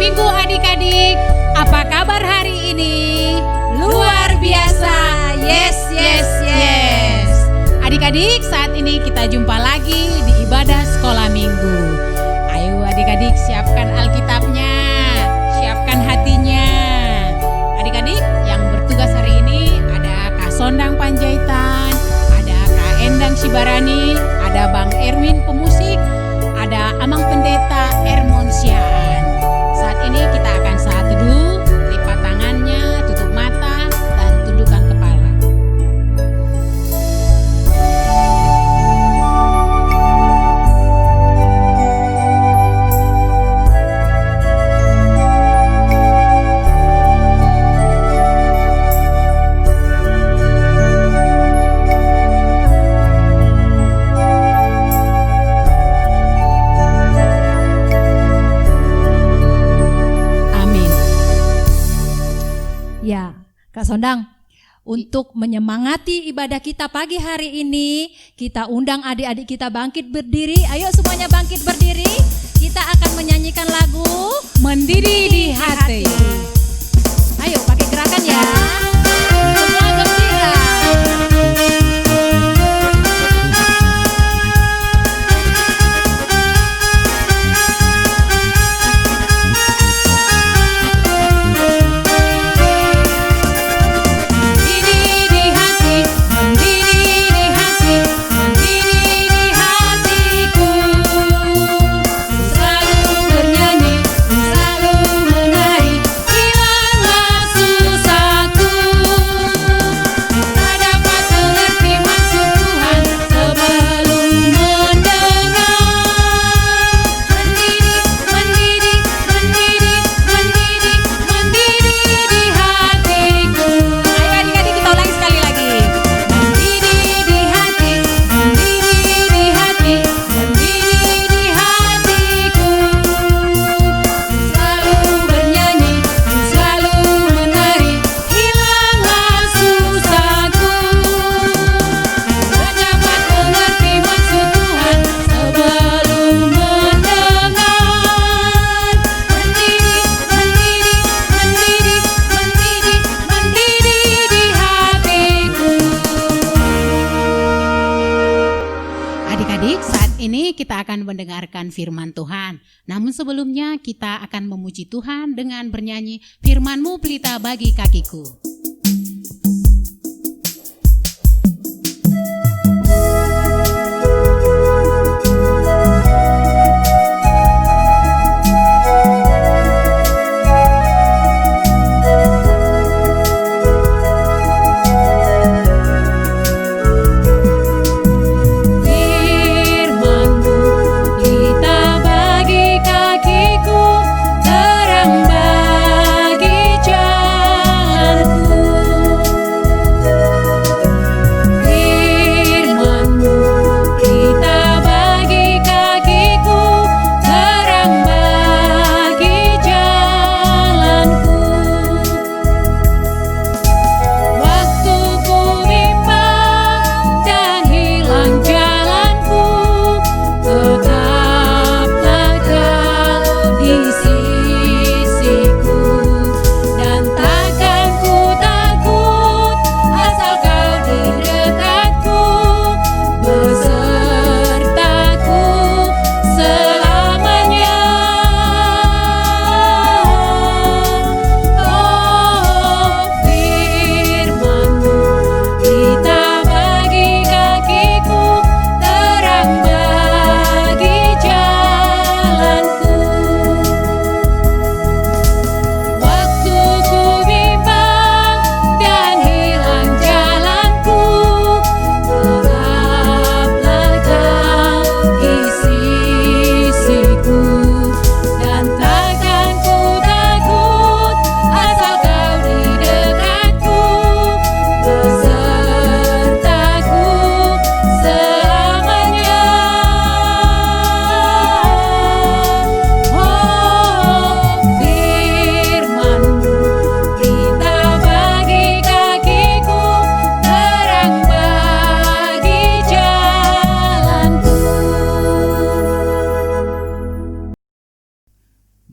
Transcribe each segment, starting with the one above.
Minggu adik-adik, apa kabar hari ini? Luar biasa, yes, yes, yes. Adik-adik, saat ini kita jumpa lagi di ibadah sekolah minggu. Ayo adik-adik, siapkan Alkitabnya, siapkan hatinya. Adik-adik yang bertugas hari ini ada Kak Sondang Panjaitan, ada Kak Endang Sibarani, ada Bang Erwin pemusik, ada Amang Pendeta Ermonsiaan. Saat ini kita akan saat teduh, lipat tangannya, tutup mata, dan tundukkan kepala. Ya, Kak Sondang, untuk menyemangati ibadah kita pagi hari ini, kita undang adik-adik kita bangkit berdiri. Ayo semuanya bangkit berdiri. Kita akan menyanyikan lagu Mendidih di hati. Ayo pakai gerakan ya. Semua gembira. Kita akan mendengarkan firman Tuhan. Namun sebelumnya kita akan memuji Tuhan dengan bernyanyi Firman-Mu pelita bagi kakiku. terang bagi jalanku.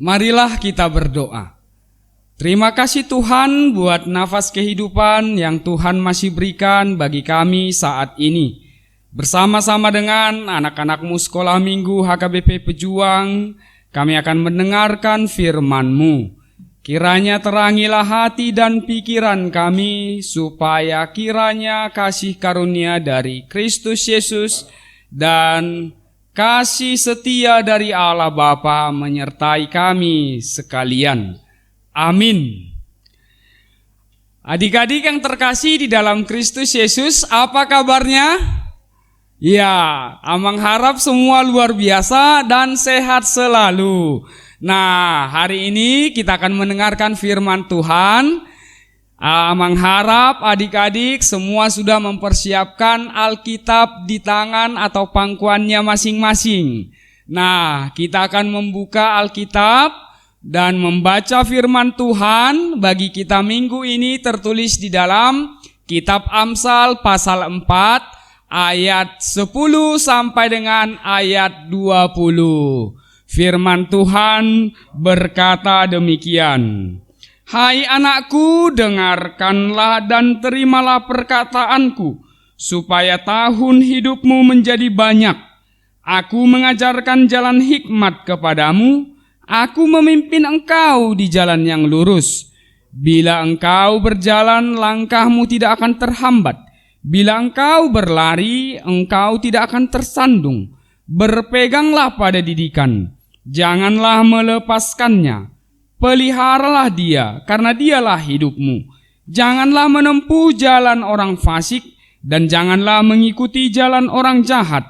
Marilah kita berdoa. Terima kasih Tuhan buat nafas kehidupan yang Tuhan masih berikan bagi kami saat ini. Bersama-sama dengan anak-anakmu sekolah minggu HKBP Pejuang, kami akan mendengarkan firman-Mu. Kiranya terangilah hati dan pikiran kami, supaya kiranya kasih karunia dari Kristus Yesus dan kasih setia dari Allah Bapa menyertai kami sekalian. Amin. Adik-adik yang terkasih di dalam Kristus Yesus, apa kabarnya? Ya, Amang harap semua luar biasa dan sehat selalu. Nah, hari ini kita akan mendengarkan firman Tuhan. Amang harap adik-adik semua sudah mempersiapkan Alkitab di tangan atau pangkuannya masing-masing. Nah, kita akan membuka Alkitab dan membaca firman Tuhan bagi kita minggu ini tertulis di dalam Kitab Amsal pasal 4 ayat 10 sampai dengan ayat 20. Firman Tuhan berkata demikian. Hai anakku, dengarkanlah dan terimalah perkataanku, supaya tahun hidupmu menjadi banyak. Aku mengajarkan jalan hikmat kepadamu. Aku memimpin engkau di jalan yang lurus. Bila engkau berjalan, langkahmu tidak akan terhambat. Bila engkau berlari, engkau tidak akan tersandung. Berpeganglah pada didikan, janganlah melepaskannya. Peliharalah dia, karena dialah hidupmu. Janganlah menempuh jalan orang fasik, dan janganlah mengikuti jalan orang jahat.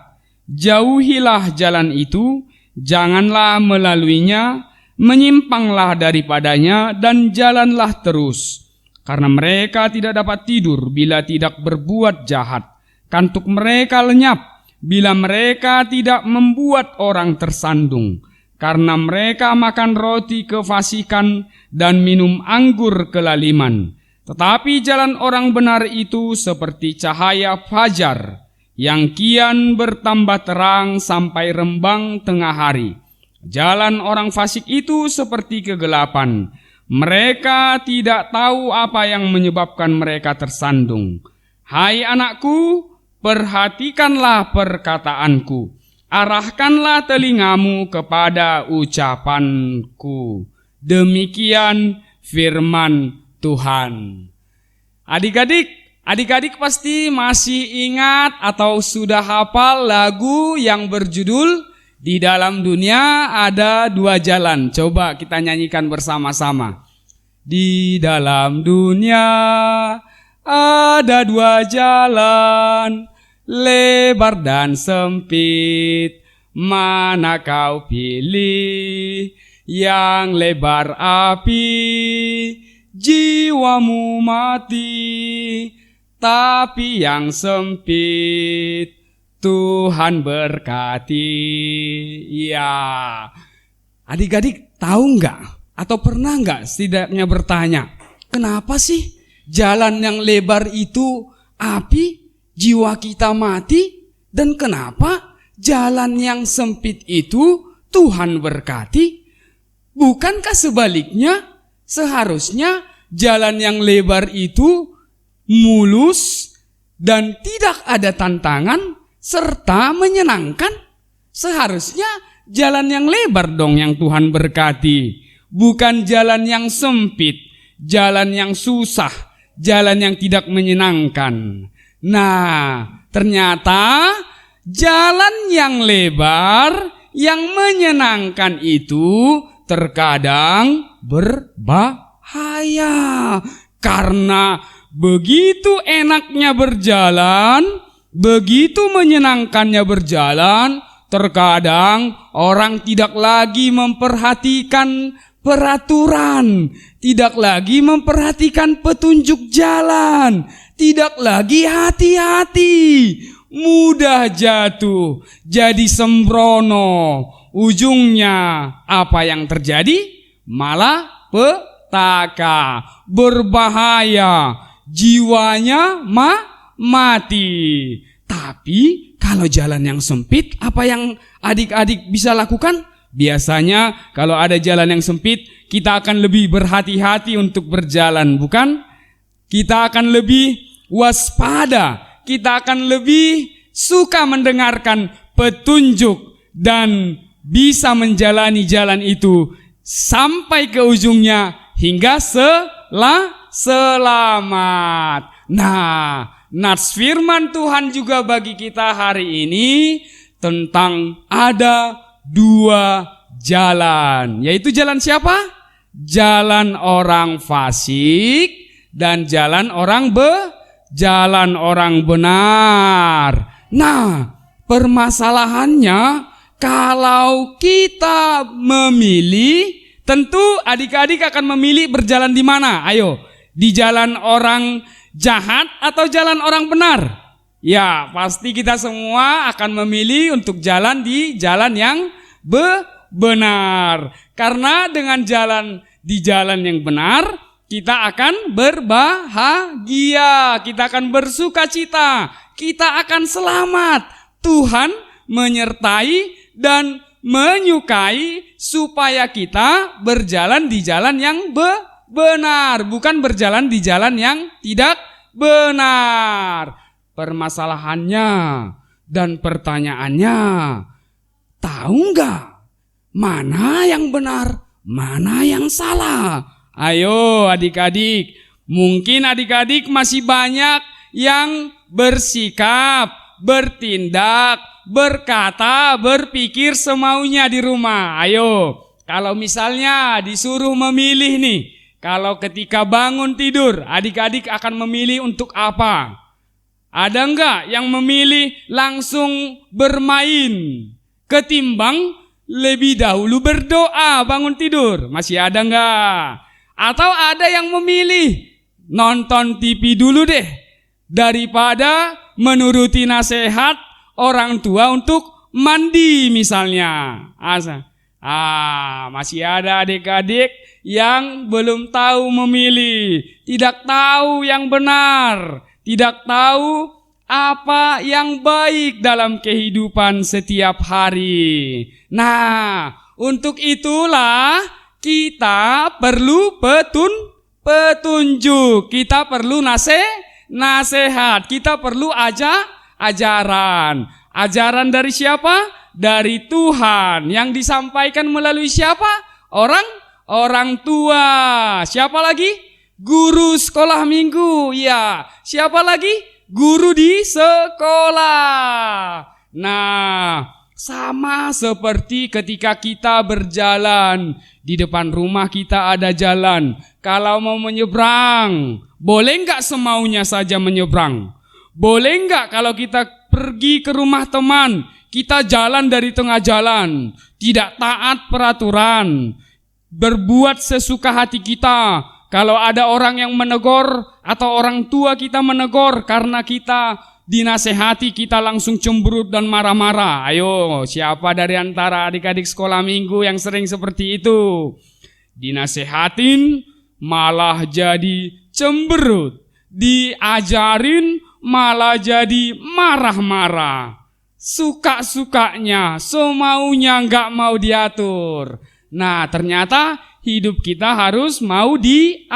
Jauhilah jalan itu, janganlah melaluinya, menyimpanglah daripadanya dan jalanlah terus. Karena mereka tidak dapat tidur bila tidak berbuat jahat. Kantuk mereka lenyap bila mereka tidak membuat orang tersandung. Karena mereka makan roti kefasikan dan minum anggur kelaliman. Tetapi jalan orang benar itu seperti cahaya fajar, yang kian bertambah terang sampai rembang tengah hari. Jalan orang fasik itu seperti kegelapan. Mereka tidak tahu apa yang menyebabkan mereka tersandung. Hai anakku, perhatikanlah perkataanku. Arahkanlah telingamu kepada ucapanku. Demikian firman Tuhan. Adik-adik pasti masih ingat atau sudah hafal lagu yang berjudul Di Dalam Dunia Ada Dua Jalan. Coba kita nyanyikan bersama-sama. Di dalam dunia ada dua jalan, lebar dan sempit. Mana kau pilih? Yang lebar api, jiwamu mati. Tapi yang sempit Tuhan berkati. Ya, adik-adik tahu nggak atau pernah nggak setidaknya bertanya, kenapa sih jalan yang lebar itu api, jiwa kita mati, dan kenapa jalan yang sempit itu Tuhan berkati? Bukankah sebaliknya, seharusnya jalan yang lebar itu mulus dan tidak ada tantangan serta menyenangkan? Seharusnya jalan yang lebar dong yang Tuhan berkati, bukan jalan yang sempit, jalan yang susah, jalan yang tidak menyenangkan. Nah, ternyata jalan yang lebar, yang menyenangkan itu terkadang berbahaya. Karena begitu enaknya berjalan, begitu menyenangkannya berjalan, terkadang orang tidak lagi memperhatikan peraturan, tidak lagi memperhatikan petunjuk jalan, tidak lagi hati-hati, mudah jatuh, jadi sembrono. Ujungnya apa yang terjadi? Malah petaka, berbahaya, jiwanya mati. Tapi kalau jalan yang sempit, apa yang adik-adik bisa lakukan? Biasanya kalau ada jalan yang sempit, kita akan lebih berhati-hati untuk berjalan, bukan? Kita akan lebih waspada, kita akan lebih suka mendengarkan petunjuk dan bisa menjalani jalan itu sampai ke ujungnya hingga selamat. Nah, nats firman Tuhan juga bagi kita hari ini tentang ada 2 jalan. Yaitu jalan siapa? Jalan orang fasik dan jalan orang benar. Nah, permasalahannya kalau kita memilih, tentu adik-adik akan memilih berjalan di mana? Ayo, di jalan orang jahat atau jalan orang benar? Ya, pasti kita semua akan memilih untuk jalan di jalan yang benar. Karena dengan jalan di jalan yang benar, kita akan berbahagia, kita akan bersukacita, kita akan selamat. Tuhan menyertai dan menyukai supaya kita berjalan di jalan yang benar, bukan berjalan di jalan yang tidak benar. Permasalahannya dan pertanyaannya, tahu nggak mana yang benar, mana yang salah? Ayo adik-adik, mungkin adik-adik masih banyak yang bersikap, bertindak, berkata, berpikir semaunya di rumah. Ayo, kalau misalnya disuruh memilih nih, kalau ketika bangun tidur, adik-adik akan memilih untuk apa? Ada enggak yang memilih langsung bermain ketimbang lebih dahulu berdoa bangun tidur? Masih ada enggak? Atau ada yang memilih nonton TV dulu deh daripada menuruti nasihat orang tua untuk mandi misalnya. Masih ada adik-adik yang belum tahu memilih, tidak tahu yang benar, tidak tahu apa yang baik dalam kehidupan setiap hari. Nah, untuk itulah kita perlu petunjuk, kita perlu nasihat, kita perlu ajaran. Ajaran dari siapa? Dari Tuhan. Yang disampaikan melalui siapa? Orang tua. Siapa lagi? Guru sekolah minggu. Ya, siapa lagi? Guru di sekolah. Nah, sama seperti ketika kita berjalan, di depan rumah kita ada jalan. Kalau mau menyeberang, boleh enggak semaunya saja menyeberang? Boleh enggak kalau kita pergi ke rumah teman, kita jalan dari tengah jalan, tidak taat peraturan, berbuat sesuka hati kita? Kalau ada orang yang menegur atau orang tua kita menegur karena kita dinasehati, kita langsung cemberut dan marah-marah. Ayo, siapa dari antara adik-adik sekolah minggu yang sering seperti itu? Dinasehatin malah jadi cemberut, diajarin malah jadi marah-marah, suka-sukanya, semaunya nggak mau diatur. Nah, ternyata hidup kita harus mau diatur,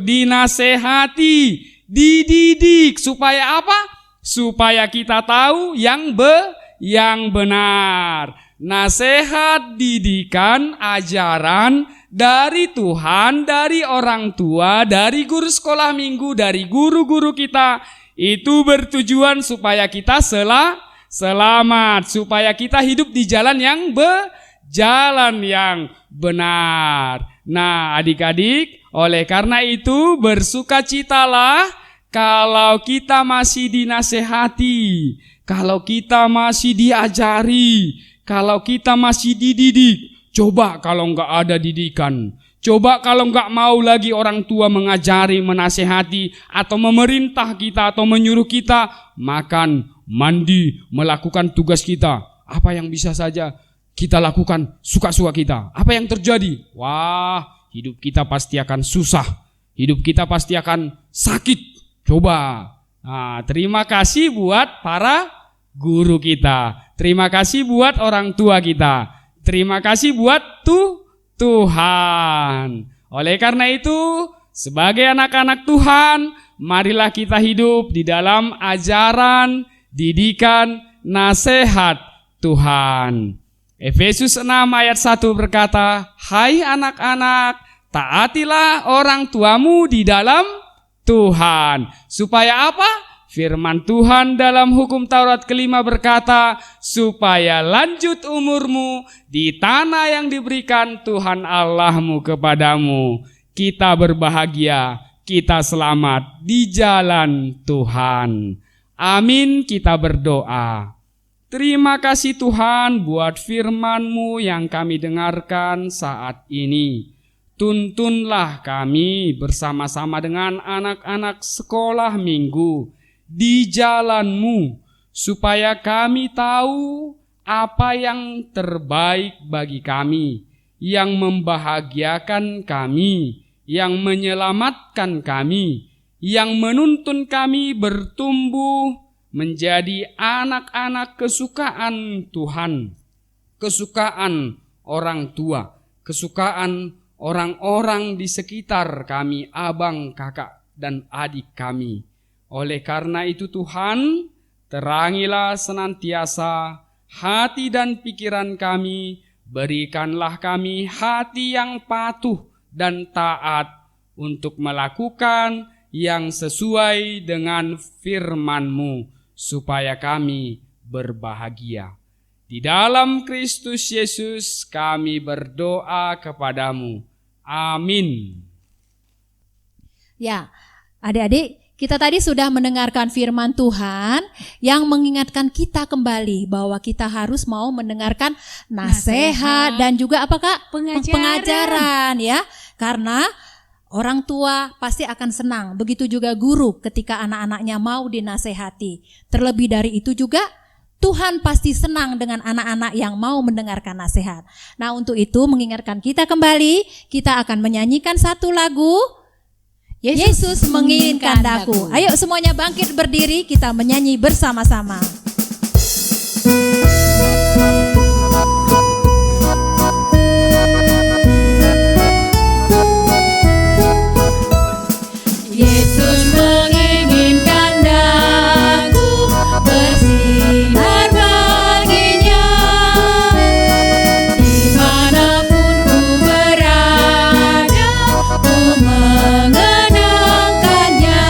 dinasehati, dididik. Supaya apa? Supaya kita tahu yang benar. Nasihat, didikan, ajaran dari Tuhan, dari orang tua, dari guru sekolah minggu, dari guru-guru kita, itu bertujuan supaya kita selamat, supaya kita hidup di jalan yang benar. Nah, adik-adik, oleh karena itu bersukacitalah kalau kita masih dinasehati, kalau kita masih diajari, kalau kita masih dididik. Coba kalau enggak ada didikan, coba kalau enggak mau lagi orang tua mengajari, menasehati, atau memerintah kita, atau menyuruh kita makan, mandi, melakukan tugas kita, apa yang bisa saja kita lakukan suka-suka kita. Apa yang terjadi? Wah, hidup kita pasti akan susah, hidup kita pasti akan sakit. Coba. Nah, terima kasih buat para guru kita. Terima kasih buat orang tua kita. Terima kasih buat Tuhan. Oleh karena itu, sebagai anak-anak Tuhan, marilah kita hidup di dalam ajaran, didikan, nasihat Tuhan. Efesus 6 ayat 1 berkata, "Hai anak-anak, taatilah orang tuamu di dalam Tuhan." Supaya apa? Firman Tuhan dalam hukum Taurat kelima berkata, supaya lanjut umurmu di tanah yang diberikan Tuhan Allahmu kepadamu. Kita berbahagia, kita selamat di jalan Tuhan. Amin, kita berdoa. Terima kasih Tuhan buat firman-Mu yang kami dengarkan saat ini. Tuntunlah kami bersama-sama dengan anak-anak sekolah minggu di jalan-Mu, supaya kami tahu apa yang terbaik bagi kami, yang membahagiakan kami, yang menyelamatkan kami, yang menuntun kami bertumbuh menjadi anak-anak kesukaan Tuhan, kesukaan orang tua, kesukaan orang-orang di sekitar kami, abang, kakak, dan adik kami. Oleh karena itu Tuhan, terangilah senantiasa hati dan pikiran kami, berikanlah kami hati yang patuh dan taat untuk melakukan yang sesuai dengan firman-Mu, supaya kami berbahagia. Di dalam Kristus Yesus kami berdoa kepadamu. Amin. Ya, adik-adik, kita tadi sudah mendengarkan firman Tuhan yang mengingatkan kita kembali bahwa kita harus mau mendengarkan nasihat dan juga apakah pengajaran ya. Karena orang tua pasti akan senang, begitu juga guru ketika anak-anaknya mau dinasehati. Terlebih dari itu juga Tuhan pasti senang dengan anak-anak yang mau mendengarkan nasihat. Nah, untuk itu mengingatkan kita kembali, kita akan menyanyikan satu lagu, Yesus menginginkan daku. Ayo semuanya bangkit berdiri, kita menyanyi bersama-sama. Yesus menginginkan daku bersinar baginya, dimanapun ku berada, ku mengenangkannya.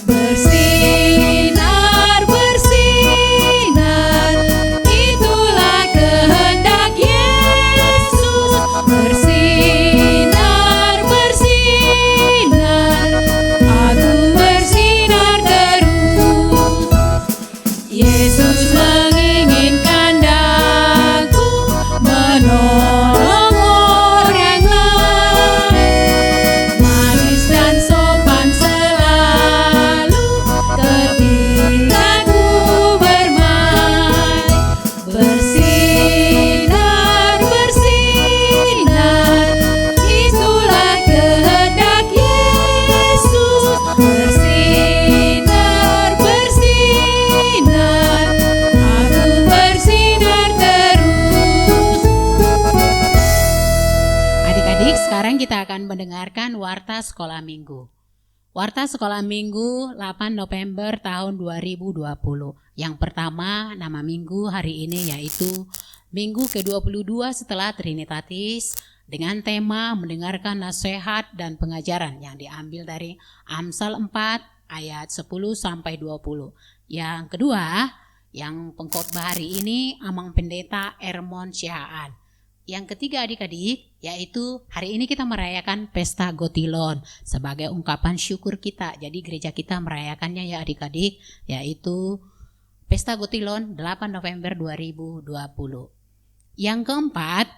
Bersinar, bersinar, itulah kehendak Yesus. Bersinar, bersinar, aku bersinar terus. Yesus menginginkan daku menolong orang lain, manis dan sopan selalu ketika ku bermain. Bersinar, bersinar, itulah kehendak Yesus. Bersinar, bersinar, aku bersinar terus. Adik-adik, sekarang kita akan mendengarkan Warta Sekolah Minggu. Warta Sekolah Minggu 8 November tahun 2020. Yang pertama, nama minggu hari ini yaitu Minggu ke-22 setelah Trinitatis, dengan tema mendengarkan nasihat dan pengajaran yang diambil dari Amsal 4 ayat 10 sampai 20. Yang kedua, yang pengkhotbah hari ini Amang Pendeta Ermon Sihaan. Yang ketiga adik-adik, yaitu hari ini kita merayakan Pesta Gotilon sebagai ungkapan syukur kita. Jadi gereja kita merayakannya ya adik-adik, yaitu Pesta Gotilon 8 November 2020. Yang keempat,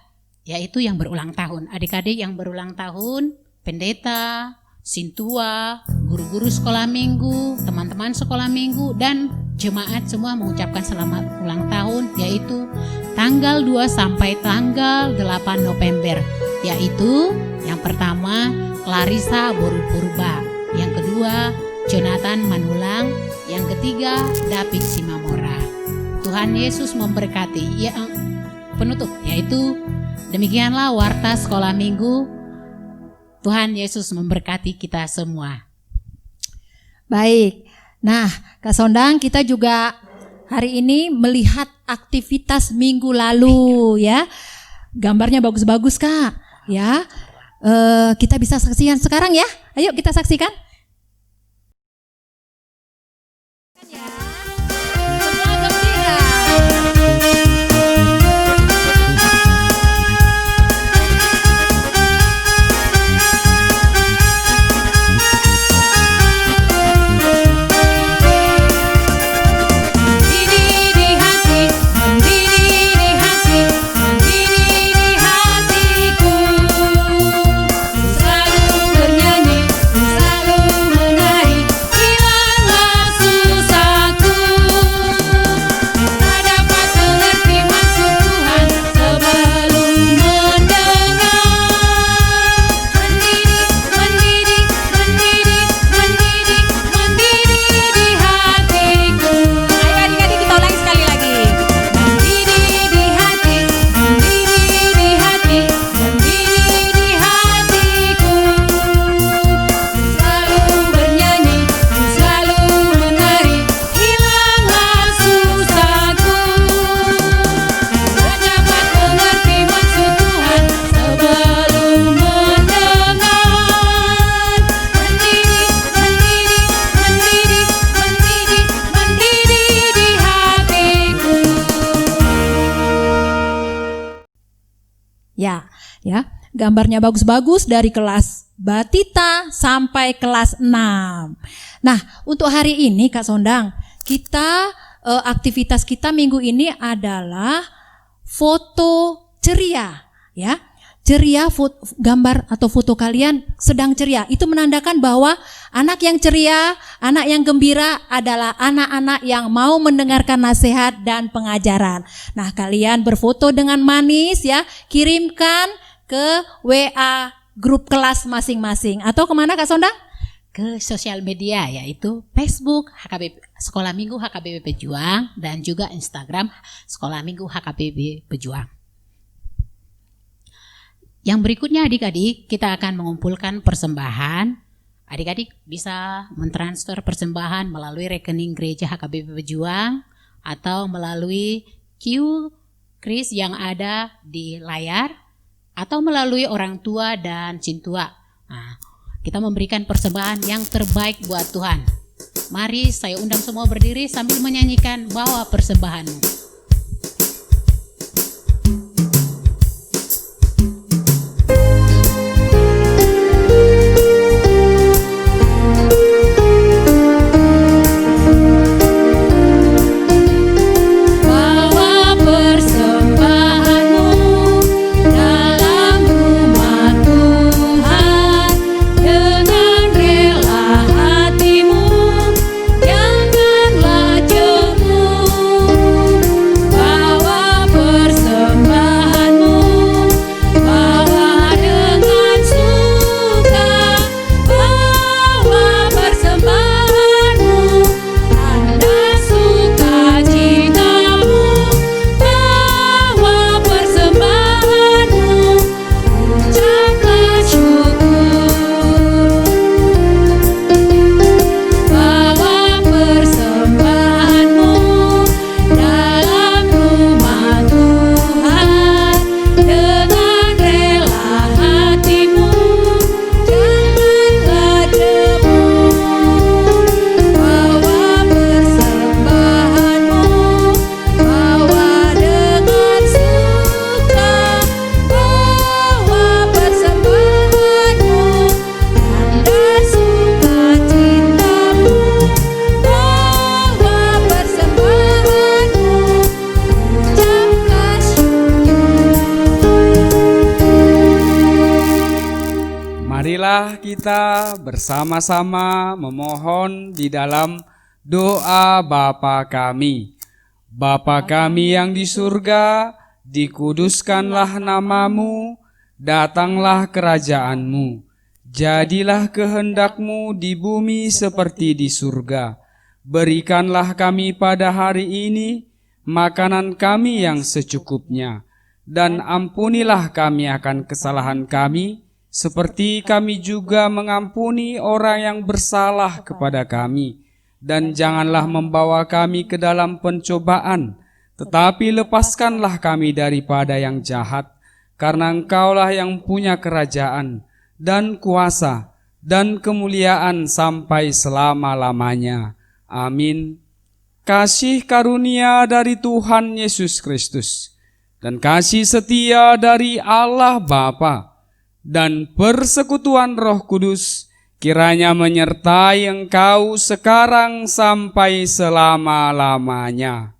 yaitu yang berulang tahun. Adik-adik yang berulang tahun, pendeta, sintua, guru-guru sekolah minggu, teman-teman sekolah minggu, dan jemaat semua mengucapkan selamat ulang tahun, yaitu tanggal 2 sampai tanggal 8 November. Yaitu yang pertama Clarissa Boru Purba, yang kedua Jonathan Manulang, yang ketiga David Simamora. Tuhan Yesus memberkati. Penutup yaitu demikianlah warta sekolah minggu. Tuhan Yesus memberkati kita semua. Baik. Nah, Kak Sondang, kita juga hari ini melihat aktivitas minggu lalu ya. Gambarnya bagus-bagus Kak. Ya. Kita bisa saksikan sekarang ya. Ayo kita saksikan. Semua gembira. Ya, gambarnya bagus-bagus dari kelas Batita sampai kelas 6. Nah, untuk hari ini Kak Sondang, kita aktivitas kita minggu ini adalah foto ceria, ya. Ceria, gambar atau foto kalian sedang ceria. Itu menandakan bahwa anak yang ceria, anak yang gembira adalah anak-anak yang mau mendengarkan nasihat dan pengajaran. Nah, kalian berfoto dengan manis ya, kirimkan ke WA grup kelas masing-masing. Atau kemana Kak Sondang? Ke sosial media yaitu Facebook Sekolah Minggu HKBP Pejuang dan juga Instagram Sekolah Minggu HKBP Pejuang. Yang berikutnya adik-adik, kita akan mengumpulkan persembahan. Adik-adik bisa mentransfer persembahan melalui rekening gereja HKBP Pejuang atau melalui QRIS yang ada di layar atau melalui orang tua dan cintua. Nah, kita memberikan persembahan yang terbaik buat Tuhan. Mari saya undang semua berdiri sambil menyanyikan Bawa Persembahanmu. Marilah kita bersama-sama memohon di dalam doa Bapa kami. Bapa kami yang di surga, dikuduskanlah namamu, datanglah kerajaanmu. Jadilah kehendakmu di bumi seperti di surga. Berikanlah kami pada hari ini makanan kami yang secukupnya, dan ampunilah kami akan kesalahan kami, seperti kami juga mengampuni orang yang bersalah kepada kami. Dan janganlah membawa kami ke dalam pencobaan, tetapi lepaskanlah kami daripada yang jahat, karena Engkaulah yang punya kerajaan, dan kuasa, dan kemuliaan sampai selama-lamanya. Amin. Kasih karunia dari Tuhan Yesus Kristus, dan kasih setia dari Allah Bapa, dan persekutuan Roh Kudus, kiranya menyertai engkau sekarang sampai selama-lamanya.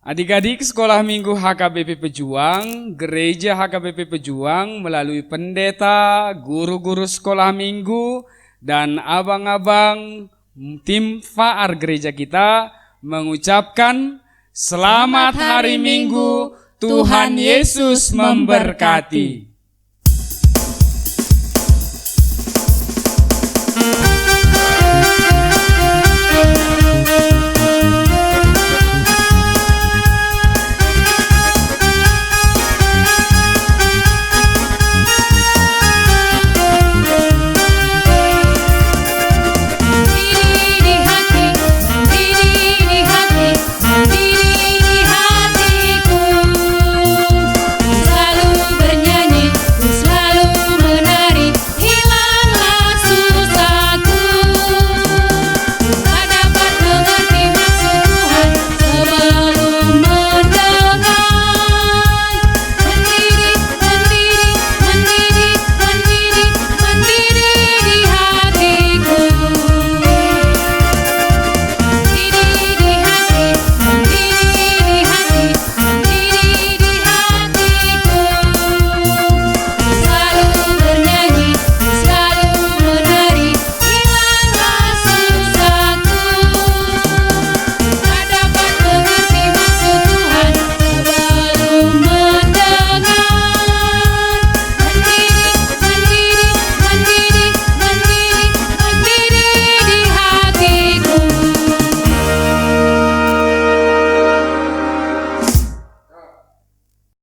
Adik-adik sekolah minggu HKBP Pejuang, gereja HKBP Pejuang melalui pendeta, guru-guru sekolah minggu, dan abang-abang tim FAAR gereja kita mengucapkan Selamat Hari Minggu, Tuhan Yesus memberkati.